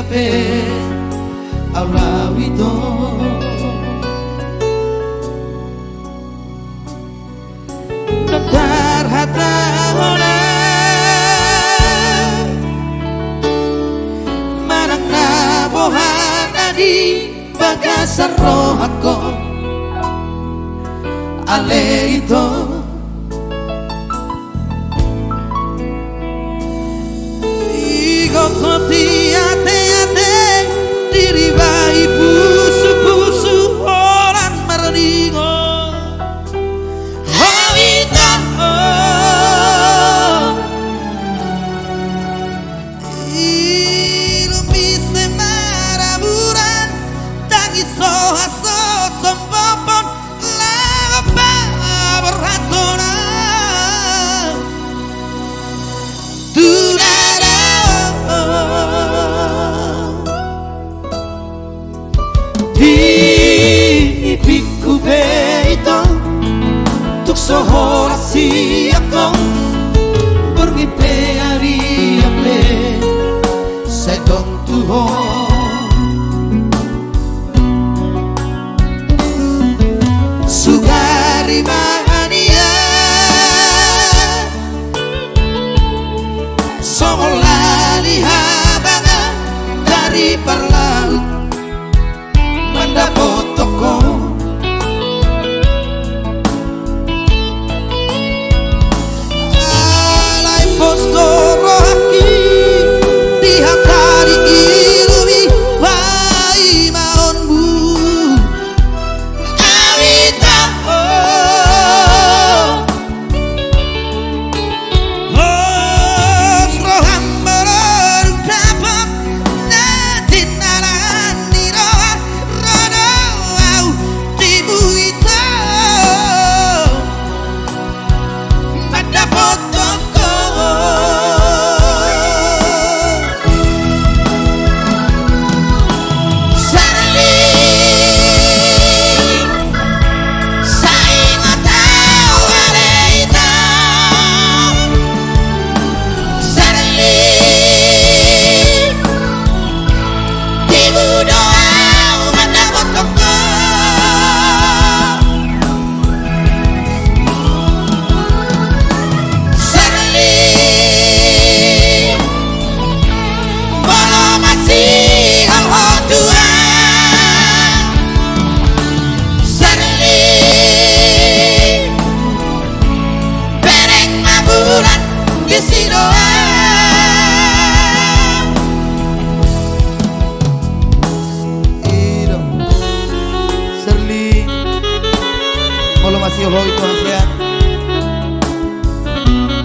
ape aulawito Nontar hata hona Marang na bohana di bagasan rohatko Ale ito Ikot hati ate-ate diri bayi pusu-pusu orang merdingo Hawita Ilumise maraburan Tangi sohaso sombopon Lapa berhatona Tudara Di piku beito Tuk sohor siako Bergipe ari ape Sedong tuho Sugari mahania Songolali habanga Dari perlaut Mendapat toko Alai postoro haki Dihatari ilumi Pai maonmu Awita Roham berorung dapat Nadin naran niroa Rodo au tibu itu Mendapat toko Sarli Saing atau areita Sarli Tibu doa mendapat toko Sarli Bolo masih alhodua Sarli Bereng mabulan kisi doa Ido Serli Kalau masih Allah itu hasilnya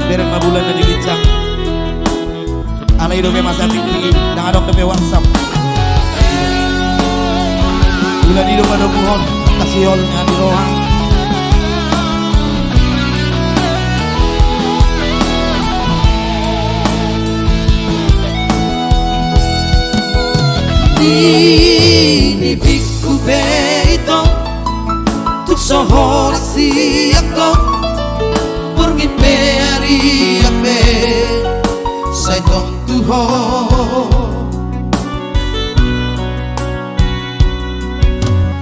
Bereng mabulan dan digicang Ala hidupnya masa tinggi Dan ada ke WhatsApp Bulan hidup ada mohon Kasih olnya di rohang Ini biku beito Tuk sohor siako Pergi peri ape Saitong tuho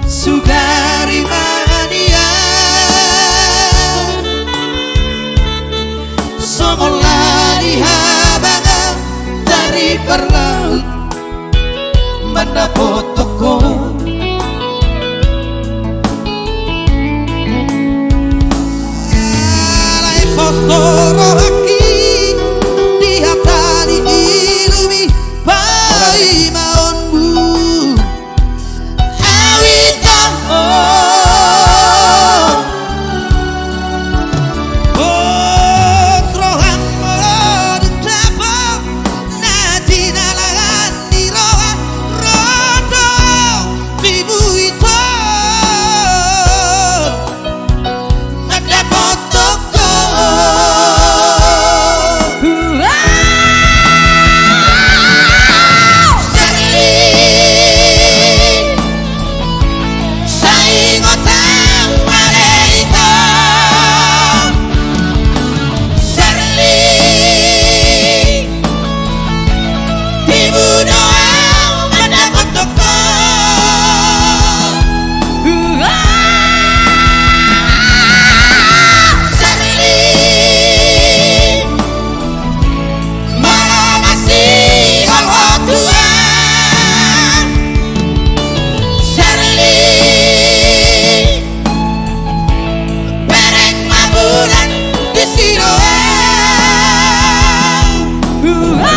Sugari mania Songolani habanga Dari perlaut Mendapat toko Alai postoro haki Dihatari ilumi Pai maonmu Awita Roham melodung dapat Nadin alangan diroa Rodo tibu itu Mendapat toko Tuhan